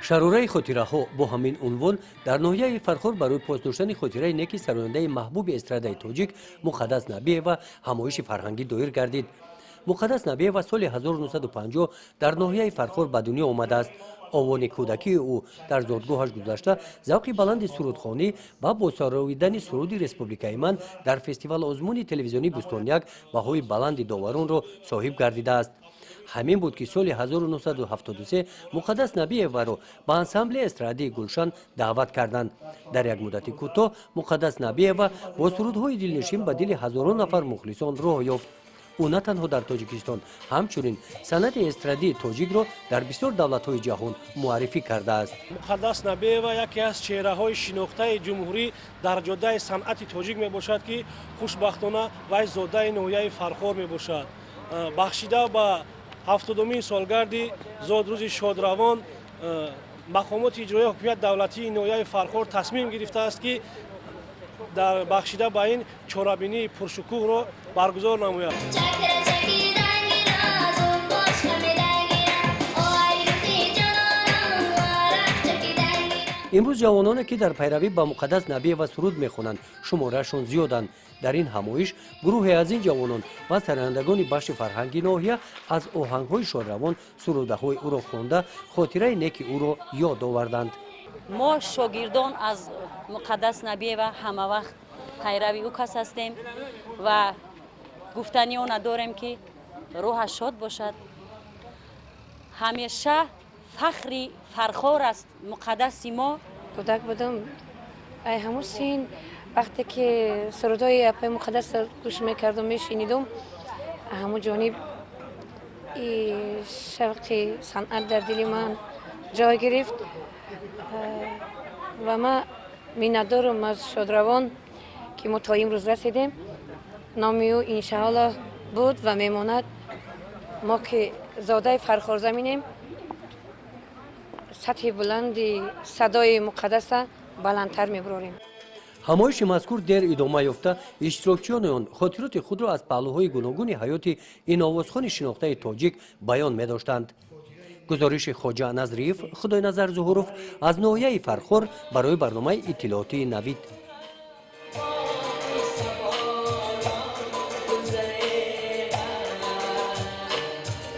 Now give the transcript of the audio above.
шарораи хотираҳо бо ҳамин унвон дар ноҳияи фархор барои поздоштани хотираи неки сарояндаи маҳбуби эстрадаи тоҷик муқаддас набиева ҳамоиши фарҳангӣ доир гардид. муқаддас набиева соли 1950 дар ноҳияи фархор ба дунё омадааст. овони кӯдакии ӯ дар зодгоҳаш гузашта завқи баланди сурудхонӣ ва бо сароидани суруди республикаи ман дар фестивал озмуни телевизионӣ Бӯстонияк баҳои баланди доварунро соҳиб гардидааст. ҳамин буд ки соли 1973 муқаддас набиеваро ба ансамбли эстрадии гулшан даъват карданд. дар як муддати кӯтоҳ муқаддас набиева бо сурудҳои дилнишин ба дили ҳазорон нафар мухлисон роҳ ёфт. ӯ на танҳо дар тоҷикистон ҳамчунин санъати эстрадии тоҷикро дар бисёр давлатҳои ҷаҳон муаррифӣ кардааст. муқаддас набиева яке аз чеҳраҳои шинохтаи ҷумҳурӣ дар ҷодаи санъати тоҷик мебошад ки хушбахтона вай зодаи ноҳияи фархор мебошад. бахшида ба 70-умин солгарди зодрӯзи шодравон мақомоти иҷроии ҳокимияти давлатии ноҳияи фархор тасмим гирифтааст ки дар бахшида ба ин чорабинии пуршукӯҳро баргузор намояд. имрӯз ҷавононе ки дар пайравӣ ба муқаддас набиева суруд мехонанд шуморашон зиёданд. дар ин ҳамоиш гурӯҳе аз ин ҷавонон ва сарояндагони бахши фарҳанги ноҳия аз оҳангҳои шодравон сурудаҳои ӯро хонда хотираи неки ӯро ёд оварданд. мо шогирдон аз муқаддас набиева ҳамавақт пайрави ӯ кас ҳастем ва гуфтани он надорем ки рӯҳаш шод бошад. ҳамеша фахри фархор аст муқаддаси мо. кӯдак будам ай ҳамун син вақте ки сурудҳои апаи муқаддас гӯш мекардум мешинидум ҳамун ҷониб шавқи санъат дар дили ман ҷой гирифт ва ман миннатдорам аз шодравон ки мо то имрӯз расидем. номи ӯ иншааллоҳ буд ва мемонад. мо ки зодаи фархорзаминем сатҳи буланди садои муқаддаса баландтар мебурорем. ҳамоиши мазкур дер идома ёфта иштирокчиёни он хотироти худро аз паҳлӯҳои гуногуни ҳаёти ин овозхони шинохтаи тоҷик баён медоштанд. гузориши хоҷа назриев, худойназар зуҳуров аз ноҳияи фархор барои барномаи иттилоотии Навид.